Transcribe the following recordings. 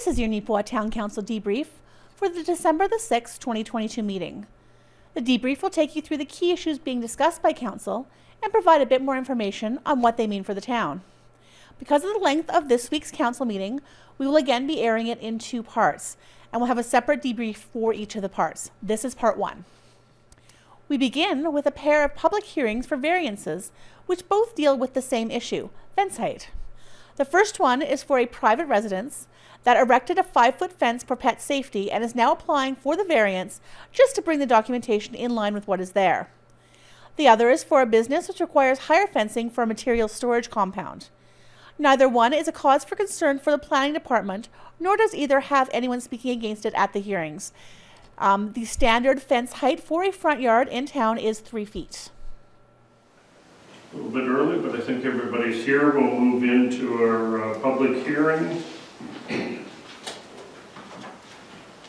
This is your Neepawa Town Council Debrief for the December the 6th, 2022 meeting. The debrief will take you through the key issues being discussed by Council and provide a bit more information on what they mean for the town. Because of the length of this week's Council meeting, we will again be airing it in two parts, and we'll have a separate debrief for each of the parts. This is part one. We begin with a pair of public hearings for variances, which both deal with the same issue, fence height. The first one is for a private residence that erected a 5-foot fence for pet safety and is now applying for the variance just to bring the documentation in line with what is there. The other is for a business which requires higher fencing for a material storage compound. Neither one is a cause for concern for the planning department, nor does either have anyone speaking against it at the hearings. The standard fence height for a front yard in town is 3 feet. A little bit early, but I think everybody's here. We'll move into our public hearing.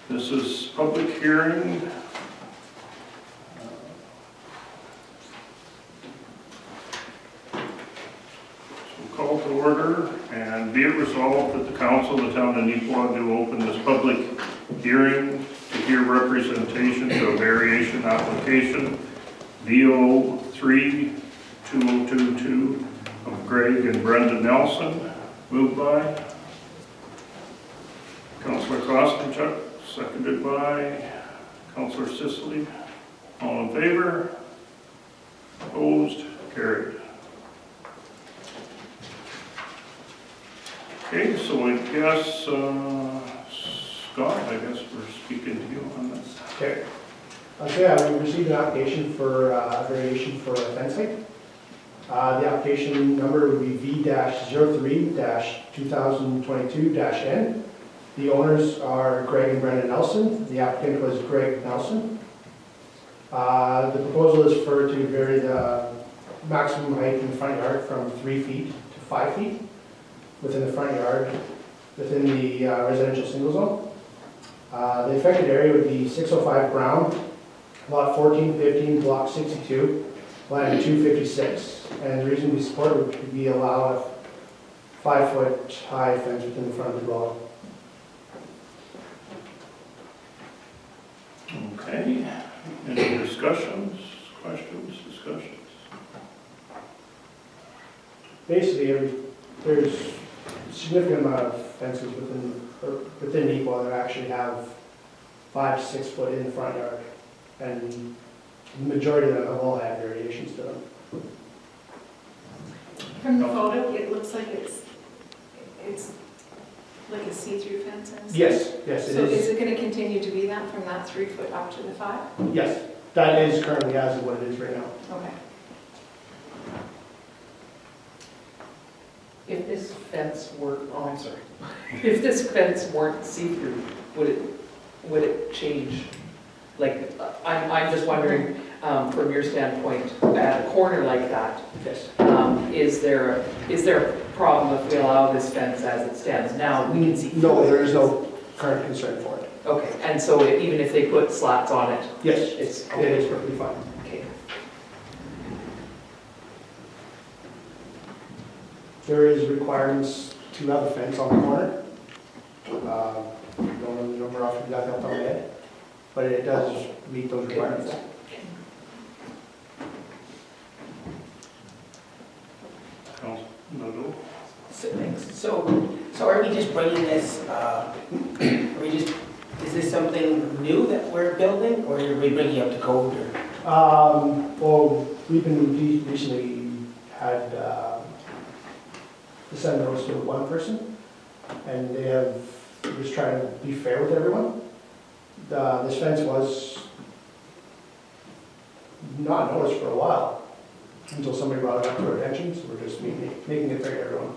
This is public hearing. So call to order, and be it resolved that the Council of the Town of Neepawa do open this public hearing to hear representation to a variation application VO 3-2022 of Greg and Brenda Nelson. Moved by Councillor Kostenchuk, seconded by Councillor Sicily. All in favor? Opposed? Carried. Okay, so I guess, Scott, I guess we're speaking to you on this. Okay. So yeah, we received an application for a variation for a fence height. The application number would be V-03-2022-N. The owners are Greg and Brenda Nelson. The applicant was Greg Nelson. The proposal is to vary the maximum height in the front yard from 3 feet to 5 feet within the front yard, within the residential single zone. The affected area would be 605 Brown, lot 1415, block 62, line 256. And the reason we support would be allow a 5-foot high fence within the front of the dwelling. Okay, any discussions, questions, discussions? Basically, there's a significant amount of fences within Neepawa that actually have 5 to 6 foot in the front yard, and the majority of them have all had variations to them. From the photo, it looks like it's like a see-through fence. Yes, it is. So is it going to continue to be that from that 3 foot up to the 5? Yes, that is currently as of what it is right now. Okay. If this fence were, oh, I'm sorry. If this fence weren't see-through, would it change? Like, I'm just wondering, from your standpoint, at a corner like that, Yes. is there a problem if we allow this fence as it stands now? We can see. No, there is no current concern for it. Okay, and so even if they put slats on it, Yes, it is perfectly fine. okay. There is requirements to have a fence on the corner. Don't know the number off the top of my head, but it does meet those requirements. No. So are we just bringing this, is this something new that we're building, or are we bringing up to code? Well, we've been recently had to send those to one person, and they have just trying to be fair with everyone. This fence was not noticed for a while until somebody brought it up to our attention, so we're just making it fair to everyone.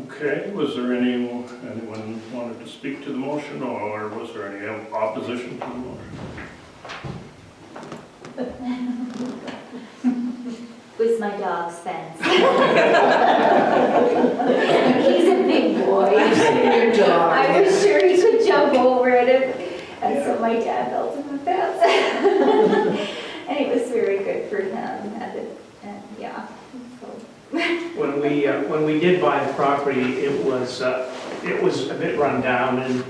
Okay, was there anyone wanted to speak to the motion, or was there any opposition to the motion? Was my dog's fence. He's a big boy. I've seen your dog. I was sure he could jump over it, and so my dad built him a fence. And it was very good for him, and yeah. So when we did buy the property, it was a bit run down,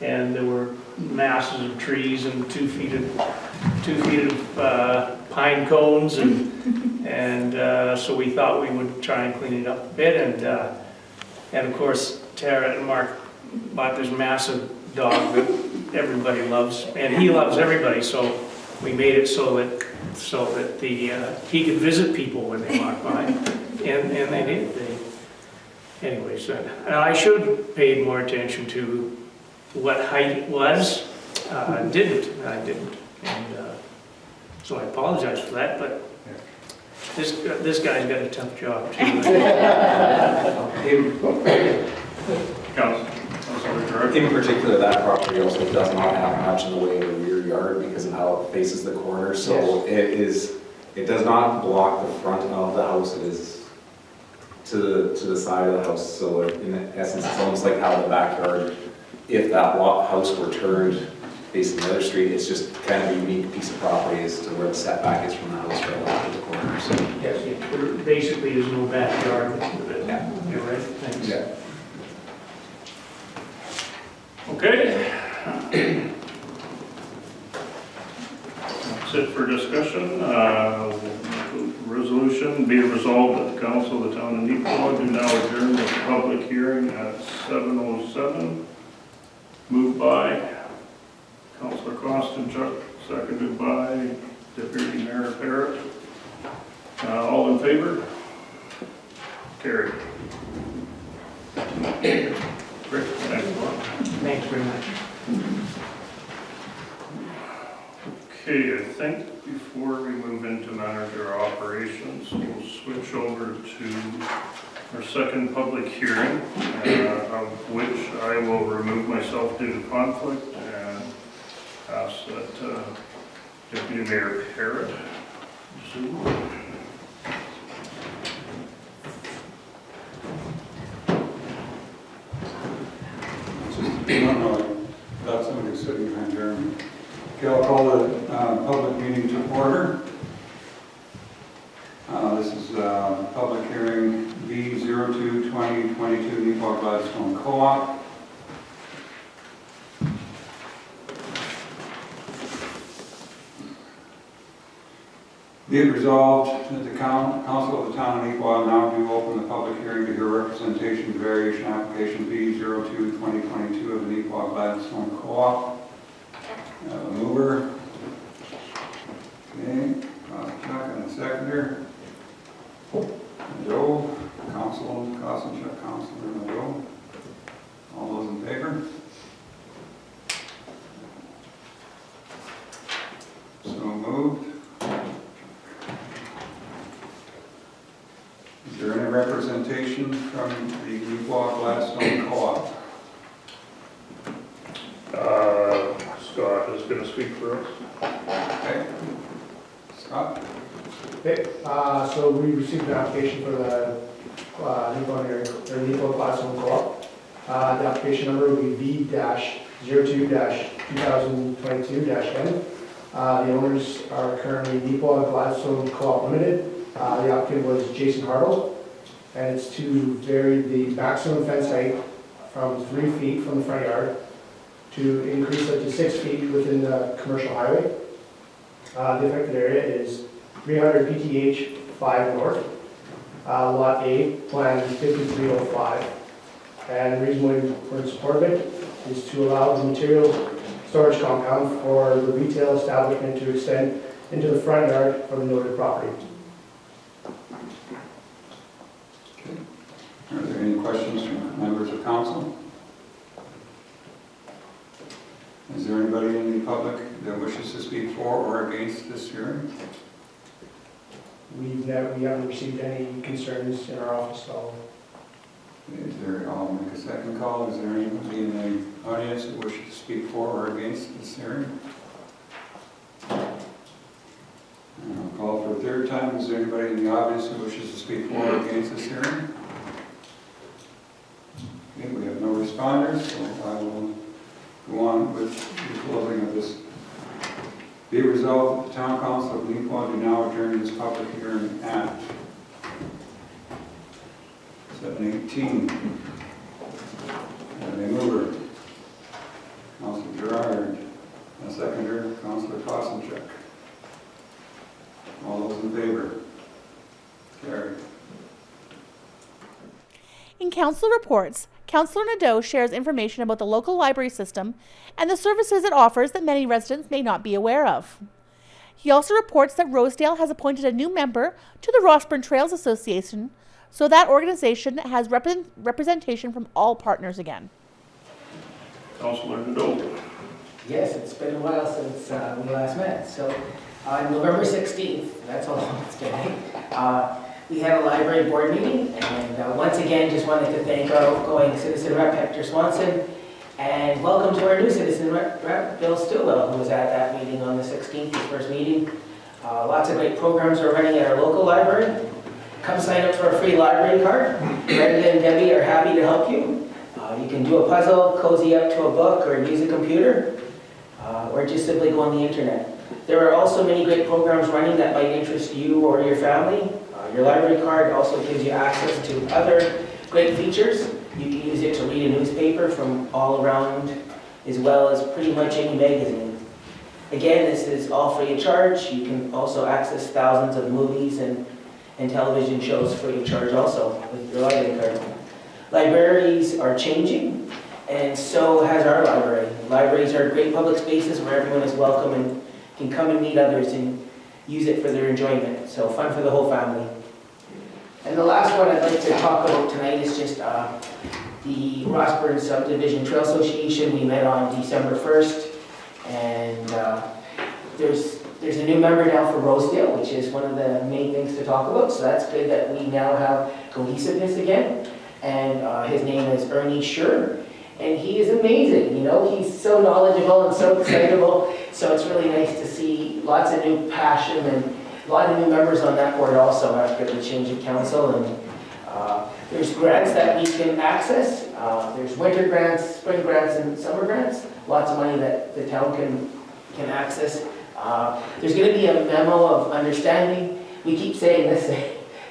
and there were masses of trees and 2 feet of pine cones, and so we thought we would try and clean it up a bit, and of course Tara and Mark bought this massive dog that everybody loves, and he loves everybody, so we made it so that he could visit people when they walk by, and they did. Anyways, I should have paid more attention to what height it was. I didn't, and so I apologize for that. But this guy's got a tough job too. In particular, that property also does not have much in the way of a rear yard because of how it faces the corner. So it does not block the front of the house. It is to the side of the house. So in essence, it's almost like how the backyard, if that house were turned facing the other street, it's just kind of a unique piece of property as to where the setback is from the house relative to the corner. So Yes, basically there's no backyard. Yeah. You're right. Thanks. yeah. Okay. That's it for discussion. Resolution, be it resolved that the Council of the Town of Neepawa do now adjourn the public hearing at 7:07. Moved by Councilor Costichuk, seconded by Deputy Mayor Parrott. All in favor? Carried. Great, thanks a lot. Thanks very much. Okay, I think before we move into manager operations, we'll switch over to our second public hearing, of which I will remove myself due to conflict and ask that Deputy Mayor Parrott Zoom. No, without somebody sitting behind Jeremy. Okay, I'll call the public meeting to order. This is public hearing B02-2022 Neepawa Gladstone Co-op. Be it resolved that the Council of the Town of Neepawa now do open the public hearing to hear representation of variation application B02-2022 of the Neepawa Gladstone Co-op. Mover. Okay, Chuck and the seconder. Joe, Costichuk, Councilor Joe. All those in favor? So moved. Is there any representation from the Neepawa Gladstone Co-op? Scott is going to speak for us. Okay. Scott? Okay, so we received an application for the Neepawa Gladstone Co-op. The application number will be V-02-2022-N. The owners are currently Neepawa Gladstone Co-op Limited. The applicant was Jason Hartle, and it's to vary the maximum fence height from 3 feet from the front yard to increase it to 6 feet within the commercial highway. The affected area is 300 PTH 5 North, Lot A, Plan 5305. And the reason we're in support of it is to allow the material storage compound for the retail establishment to extend into the front yard from the noted property. Are there any questions from members of council? Is there anybody in the public that wishes to speak for or against this hearing? We haven't received any concerns in our office, so I'll make a second call. Is there anybody in the audience that wishes to speak for or against this hearing? And I'll call for a third time. Is there anybody in the audience who wishes to speak for or against this hearing? Okay, we have no responders, so I will go on with the closing of this. Be resolved that the Town Council of Neepawa do now adjourn this public hearing at 7:18. And a mover, Councilor Gerard. A seconder, Councilor Kosanchuk. All those in favor? Carried. In council reports, Councillor Nadeau shares information about the local library system and the services it offers that many residents may not be aware of. He also reports that Rosedale has appointed a new member to the Rossburn Trails Association, so that organization has representation from all partners again. Councilor Nadeau. Yes, it's been a while since we last met. So on November 16th, that's how long it's been, we had a library board meeting, and once again, just wanted to thank our outgoing citizen rep, Hector Swanson, and welcome to our new citizen rep, Bill Stillwell, who was at that meeting on the 16th, his first meeting. Lots of great programs we're running at our local library. Come sign up for a free library card. Brenda and Debbie are happy to help you. You can do a puzzle, cozy up to a book, or use a computer, or just simply go on the internet. There are also many great programs running that might interest you or your family. Your library card also gives you access to other great features. You can use it to read a newspaper from all around, as well as pretty much any magazine. Again, this is all free of charge. You can also access thousands of movies and television shows free of charge also with your library card. Libraries are changing, and so has our library. Libraries are great public spaces where everyone is welcome and can come and meet others and use it for their enjoyment. So fun for the whole family. And the last one I'd like to talk about tonight is just the Rossburn Subdivision Trail Association. We met on December 1st, and there's a new member now for Rosedale, which is one of the main things to talk about. So that's good that we now have cohesiveness again. And his name is Ernie Schur. And he is amazing, you know, he's so knowledgeable and so excitable. So it's really nice to see lots of new passion and a lot of new members on that board also after the change of council. And there's grants that we can access. There's winter grants, spring grants, and summer grants. Lots of money that the town can access. There's going to be a memo of understanding. We keep saying this,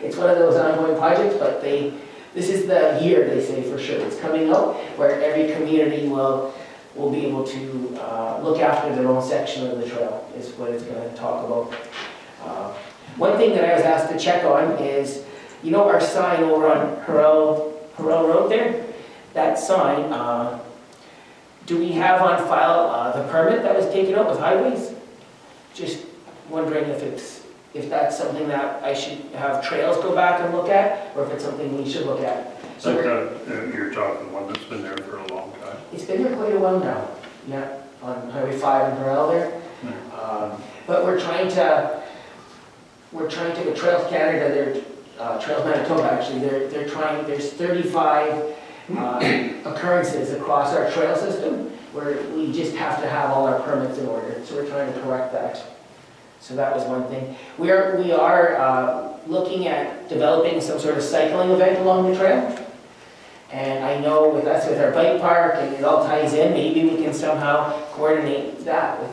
it's one of those ongoing projects, but this is the year, they say for sure. It's coming out where every community will be able to look after their own section of the trail, is what it's going to talk about. One thing that I was asked to check on is, you know, our sign over on Harrell Road there? That sign, do we have on file the permit that was taken out with highways? Just wondering if that's something that I should have trails go back and look at, or if it's something we should look at. So You're talking one that's been there for a long time. it's been there quite a while now, yeah, on Highway 5 in Harrell there. But we're trying to, with Trails Canada, Trails Manitoba actually, they're trying, there's 35 occurrences across our trail system where we just have to have all our permits in order, so we're trying to correct that. So that was one thing. We are looking at developing some sort of cycling event along the trail. And I know with our bike park, and it all ties in, maybe we can somehow coordinate that with,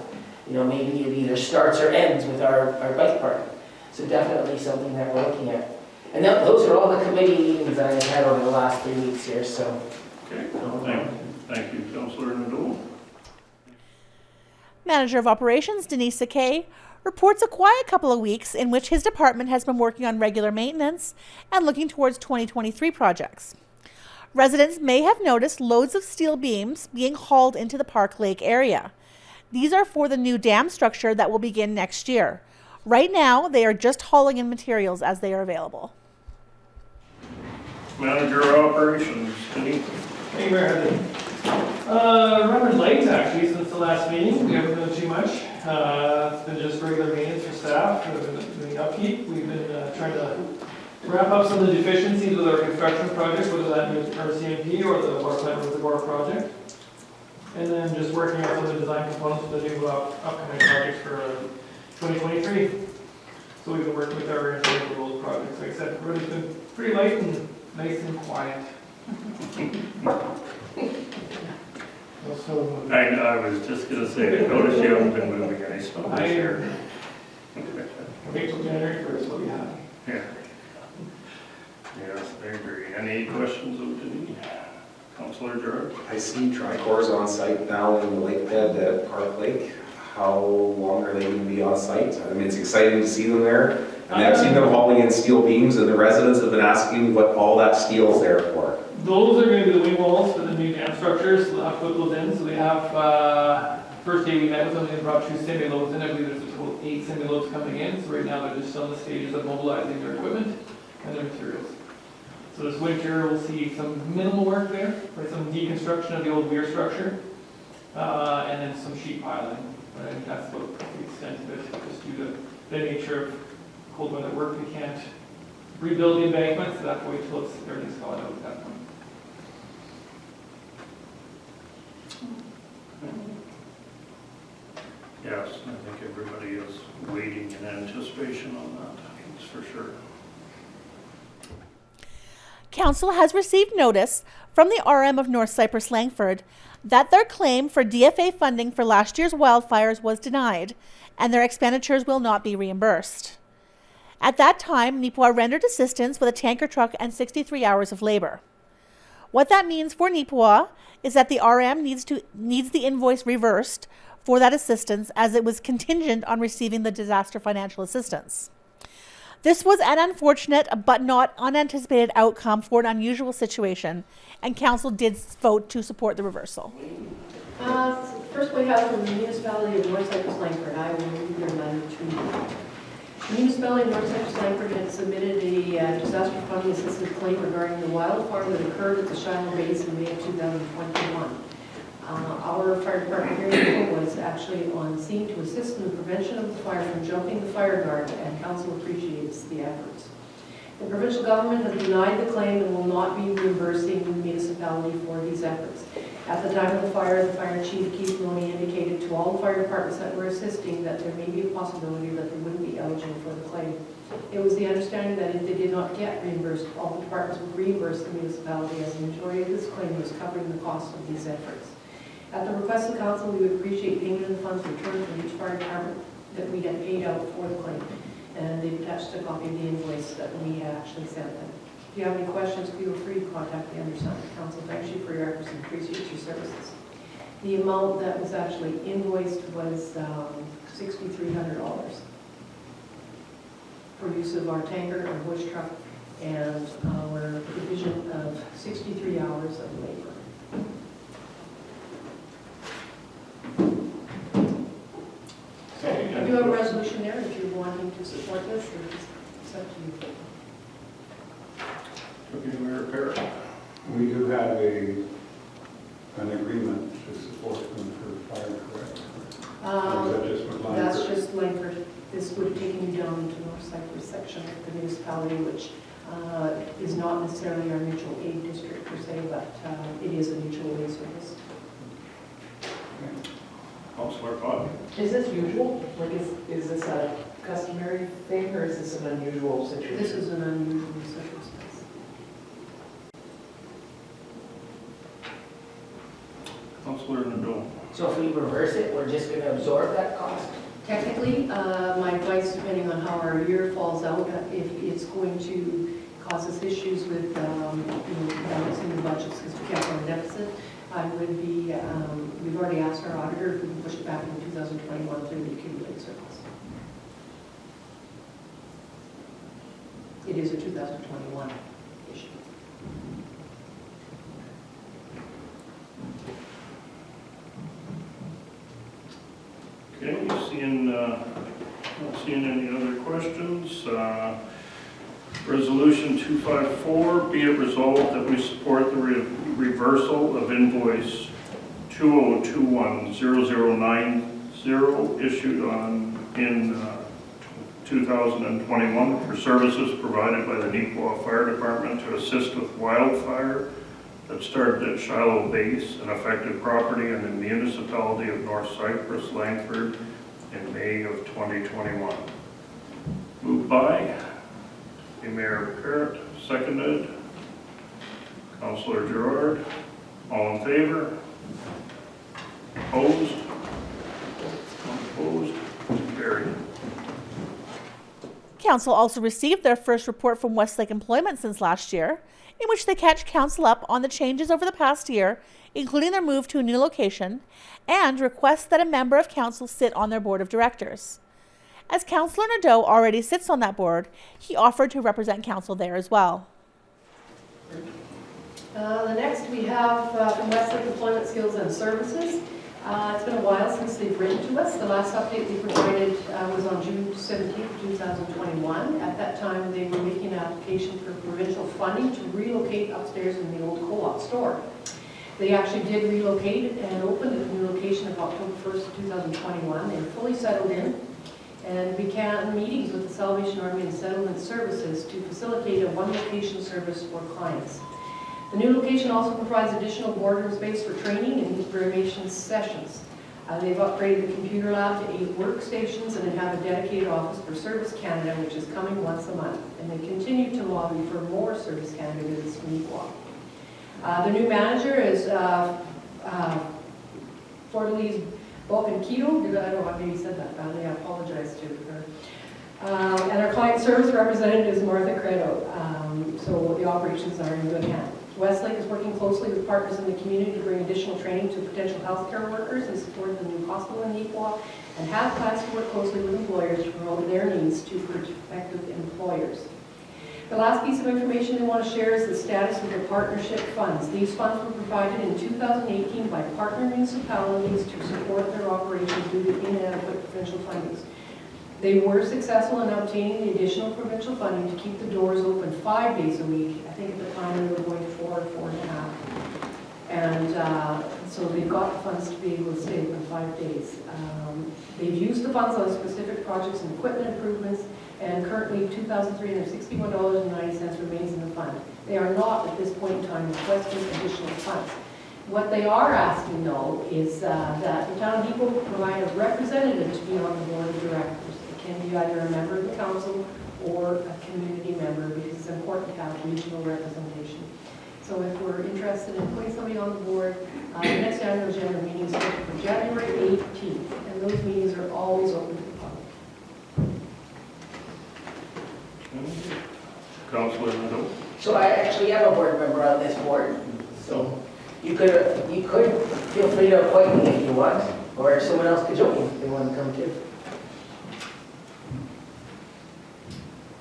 you know, maybe it either starts or ends with our bike park. So definitely something that we're looking at. And those are all the committee meetings that I've had over the last 3 weeks here, so. Okay, thank you, Councilor Nadeau. Manager of Operations Denise Sakay reports a quiet couple of weeks in which his department has been working on regular maintenance and looking towards 2023 projects. Residents may have noticed loads of steel beams being hauled into the Park Lake area. These are for the new dam structure that will begin next year. Right now, they are just hauling in materials as they are available. Manager of Operations, Denise. Hey, Mayor. Running late actually since the last meeting. We haven't done too much. It's been just regular maintenance for staff. We've been doing upkeep. We've been trying to wrap up some of the deficiencies with our construction projects, whether that be our CMP or the Water Plant Reservoir project. And then just working on some of the design components for the new upcoming projects for 2023. So we've been working with our engineering for those projects. Like I said, really been pretty light and nice and quiet. I was just going to say, I noticed you haven't been moving any snow this year. Wait till January 1st, we'll be happy. Yeah. Yes, I agree. Any questions of Denise? Councillor Gerard? I see tricors on site now in the lake bed at Park Lake. How long are they going to be on site? I mean, it's exciting to see them there. And I've seen them hauling in steel beams, and the residents have been asking what all that steel is there for. Those are going to be the wing walls for the new dam structures, so they'll have to put those in. So we have, first day we met with them, they brought 2 semi-loads in. I believe there's a total of 8 semi-loads coming in. So right now they're just still in the stages of mobilizing their equipment and their materials. So this winter we'll see some minimal work there, for some deconstruction of the old weir structure, and then some sheet piling. But I think that's about the extent of it, just due to the nature of cold weather work. We can't rebuild the embankment, so that's wait till everything's thawed out at that point. Yes, I think everybody is waiting in anticipation on that, that's for sure. Council has received notice from the RM of North Cyprus Langford that their claim for DFA funding for last year's wildfires was denied and their expenditures will not be reimbursed. At that time, Neepawa rendered assistance with a tanker truck and 63 hours of labor. What that means for Neepawa is that the RM needs the invoice reversed for that assistance, as it was contingent on receiving the disaster financial assistance. This was an unfortunate but not unanticipated outcome for an unusual situation, and Council did vote to support the reversal. First we have from the municipality of North Cyprus Langford. I will read their letter to you. The municipality of North Cyprus Langford had submitted a disaster funding assistance claim regarding the wildfire that occurred at the Shiloh Base in May of 2021. Our fire department here in Neepawa was actually on scene to assist in the prevention of the fire from jumping the fire guard, and council appreciates the efforts. The provincial government has denied the claim and will not be reimbursing the municipality for these efforts. At the time of the fire chief Keith Loney indicated to all the fire departments that were assisting that there may be a possibility that they wouldn't be eligible for the claim. It was the understanding that if they did not get reimbursed, all the departments would reimburse the municipality, as the majority of this claim was covering the cost of these efforts. At the request of council, we would appreciate payment of the funds returned from each fire department that we had paid out for the claim. And they've attached a copy of the invoice that we actually sent them. If you have any questions, feel free to contact the undersigned. Council thanks you for your efforts and appreciates your services. The amount that was actually invoiced was $6,300 for use of our tanker and bush truck and our provision of 63 hours of labor. I do have a resolution there if you're wanting to support this, or it's up to you. Okay, Mayor Parrott. We do have an agreement to support them for fire, correct? Or is that just with Langford? That's just Langford. This would have taken you down into North Cyprus section of the municipality, which is not necessarily our mutual aid district per se, but it is a mutual aid service. Councillor Todd. Is this usual? Like, is this a customary thing, or is this an unusual situation? This is an unusual circumstance. Councillor Nadeau. So if we reverse it, we're just going to absorb that cost? Technically, my advice, depending on how our year falls out, if it's going to cause us issues with balancing the budgets because we can't run a deficit, I would be, we've already asked our auditor if we can push it back in 2021 through the accumulated surplus. It is a 2021 issue. Okay, not seeing any other questions. Resolution 254, be it resolved that we support the reversal of invoice 2021-0090 issued in 2021 for services provided by the Neepawa Fire Department to assist with wildfire that started at Shiloh Base, an affected property in the municipality of North Cyprus, Langford, in May of 2021. Moved by Mayor Parrott, seconded. Councillor Gerard, all in favor? Opposed? Unopposed? Carried. Council also received their first report from Westlake Employment since last year, in which they catch Council up on the changes over the past year, including their move to a new location, and request that a member of Council sit on their board of directors. As Councillor Nadeau already sits on that board, he offered to represent Council there as well. The next we have from Westlake Employment Skills and Services. It's been a while since they've written to us. The last update they provided was on June 17, 2021. At that time, they were making an application for provincial funding to relocate upstairs in the old co-op store. They actually did relocate and opened at the new location of October 1st, 2021. They were fully settled in and began meetings with the Salvation Army and Settlement Services to facilitate a one-location service for clients. The new location also provides additional boardroom space for training and information sessions. They've upgraded the computer lab to 8 workstations, and they have a dedicated office for Service Canada, which is coming once a month. And they continue to lobby for more Service Canada visits to Neepawa. The new manager is Fortalise Balkan-Keto. I don't know, I maybe said that badly, I apologize to her. And our client service representative is Martha Credo. So the operations are in good hands. Westlake is working closely with partners in the community to bring additional training to potential healthcare workers and support the new hospital in Neepawa, and have plans to work closely with employers to promote their needs to prospective employers. The last piece of information they want to share is the status of their partnership funds. These funds were provided in 2018 by partner municipalities to support their operations due to inadequate provincial fundings. They were successful in obtaining the additional provincial funding to keep the doors open 5 days a week. I think at the time they were going 4 or 4.5. And so they've got the funds to be able to stay open 5 days. They've used the funds on specific projects and equipment improvements, and currently $2,361.90 remains in the fund. They are not at this point in time requesting additional funds. What they are asking though is that the town of Neepawa provide a representative to be on the board of directors. It can be either a member of the council or a community member, because it's important to have regional representation. So if we're interested in putting somebody on the board, the next annual general meeting is scheduled for January 18th, and those meetings are always open to the public. Councillor Nadeau. So I actually am a board member on this board, so you could feel free to appoint me if you want, or someone else could join me if they want to come too.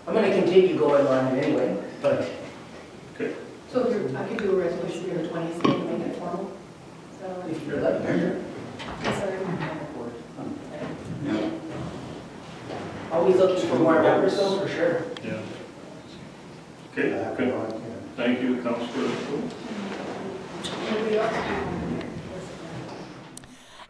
I'm going to continue going on it anyway, but. Okay. So if I could do a resolution for the 20th and make it formal. So If you'd like. Yeah. Always looking for more members though, for sure. Yeah. Okay, good. Thank you, Councillor.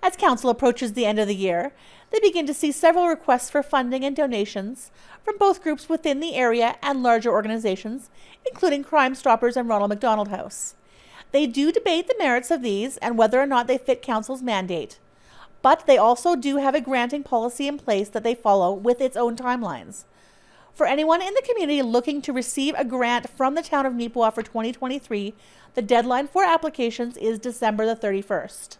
As Council approaches the end of the year, they begin to see several requests for funding and donations from both groups within the area and larger organizations, including Crime Stoppers and Ronald McDonald House. They do debate the merits of these and whether or not they fit Council's mandate, but they also do have a granting policy in place that they follow with its own timelines. For anyone in the community looking to receive a grant from the town of Neepawa for 2023, the deadline for applications is December the 31st.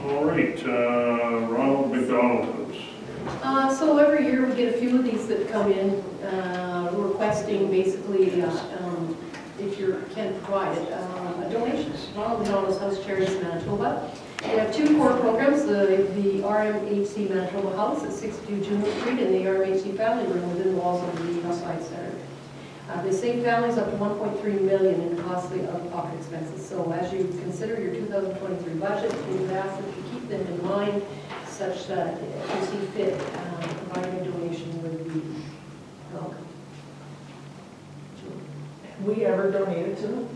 All right, Ronald McDonald House. So every year we get a few of these that come in requesting basically, if you can provide it, a donation. Ronald McDonald's House Charities Manitoba. We have 2 core programs, the RMHC Manitoba House at 62 Junior Street and the RMHC Family Room within the walls of the Hillside Center. They save families up to $1.3 million in costly out-of-pocket expenses. So as you consider your 2023 budget, we've asked that you keep them in mind such that if you see fit, providing a donation would be welcome. Have we ever donated to them?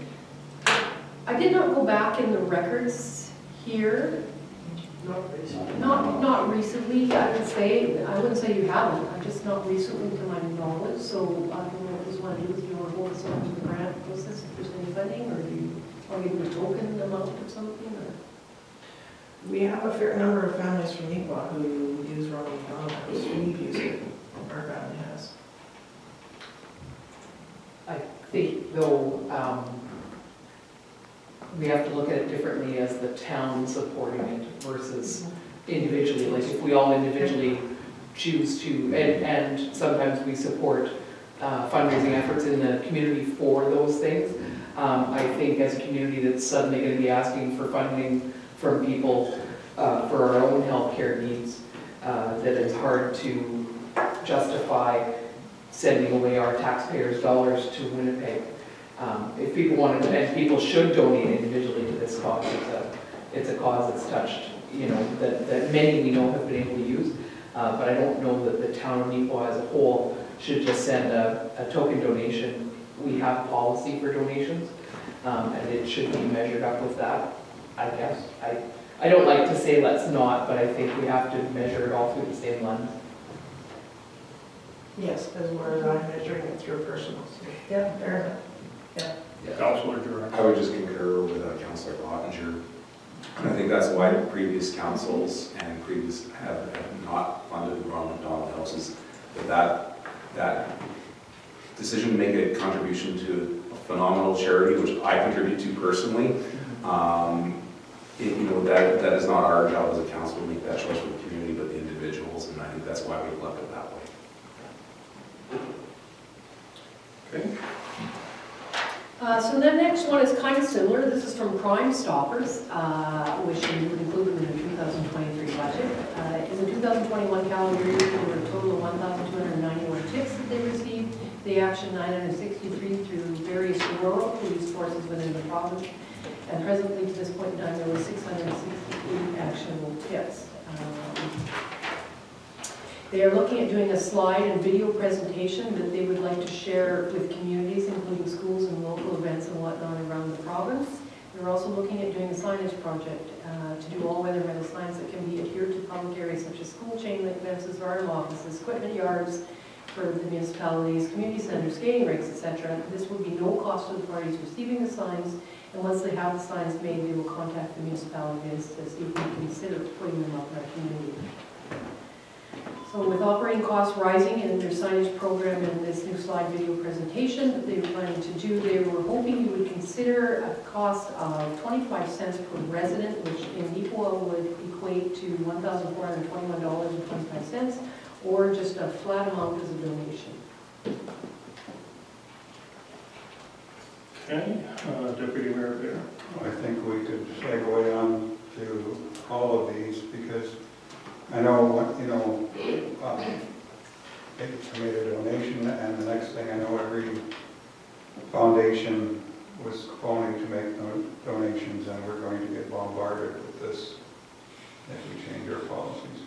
I did not go back in the records here. Not recently, I wouldn't say you haven't. I'm just not recently to my knowledge. So I don't know what you want to do. If you want to hold us on to the grant process, if there's any funding, or do you want to give them a token amount or something? Or? We have a fair number of families from Neepawa who use Ronald McDonald House. We've used it. Our family has. I think though, we have to look at it differently as the town supporting it versus individually. Like if we all individually choose to, and sometimes we support fundraising efforts in the community for those things. I think as a community that's suddenly going to be asking for funding from people for our own healthcare needs, that it's hard to justify sending away our taxpayers' dollars to Winnipeg. If people want to, and people should donate individually to this cause, it's a cause that's touched, you know, that many we know have been able to use. But I don't know that the town of Neepawa as a whole should just send a token donation. We have policy for donations, and it should be measured up with that, I guess. I don't like to say let's not, but I think we have to measure it all through the same lens. Yes, as whereas I'm measuring it through personal. Yeah, fair enough. Councillor Durant. I would just concur with Councillor Pottinger. And I think that's why previous councils and previous have not funded Ronald McDonald houses. That decision to make a contribution to a phenomenal charity, which I contribute to personally, you know, that is not our job as a council to make that choice for the community, but the individuals, and I think that's why we've left it that way. Okay. So the next one is kind of similar. This is from Crime Stoppers, which we would include in the 2023 budget. In the 2021 calendar year, there were a total of 1,291 tips that they received. They actioned 963 through various rural police forces within the province. And presently, to this point in time, there were 668 actionable tips. They are looking at doing a slide and video presentation that they would like to share with communities, including schools and local events and whatnot around the province. They're also looking at doing a signage project to do all weather metal signs that can be adhered to public areas such as school chain link fences, garden offices, equipment yards for the municipalities, community centers, skating rinks, etc. This would be no cost to the parties receiving the signs, and once they have the signs made, they will contact the municipalities to see if we consider putting them up in our community. So with operating costs rising in their signage program and this new slide video presentation that they were planning to do, they were hoping you would consider a cost of 25 cents per resident, which in Neepawa would equate to $1,421.25, or just a flat amount as a donation. Okay, Deputy Mayor Bear. I think we could segue on to all of these because I know, you know, I made a donation, and the next thing I know, every foundation was phoning to make donations, and we're going to get bombarded with this if we change our policies.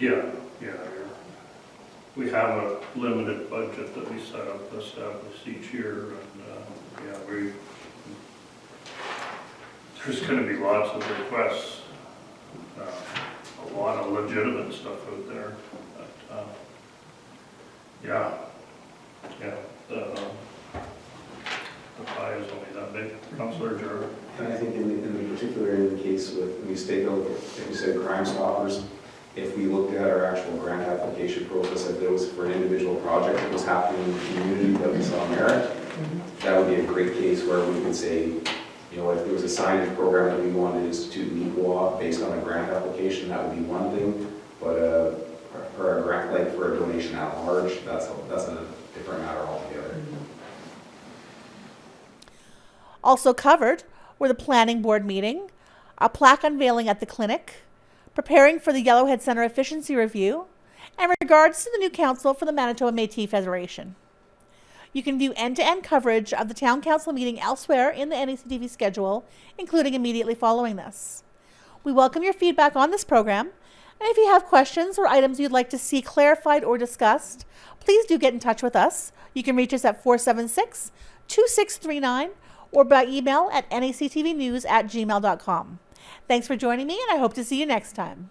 Yeah. We have a limited budget that we establish each year, and there's going to be lots of requests. A lot of legitimate stuff out there, but the pie is only that big. Councillor Jarrett. And I think in particular in the case with, when you state out, if you said Crime Stoppers, if we looked at our actual grant application process, if there was for an individual project that was happening in the community that we saw merit, that would be a great case where we could say, you know, if there was a signage program that we wanted to institute in Neepawa based on a grant application, that would be one thing. But for a grant, like for a donation at large, that's a different matter altogether. Also covered were the planning board meeting, a plaque unveiling at the clinic, preparing for the Yellowhead Center efficiency review, and regards to the new council for the Manitoba Métis Federation. You can view end-to-end coverage of the town council meeting elsewhere in the NECTV schedule, including immediately following this. We welcome your feedback on this program, and if you have questions or items you'd like to see clarified or discussed, please do get in touch with us. You can reach us at 476-2639 or by email at nactvnews@gmail.com. Thanks for joining me, and I hope to see you next time.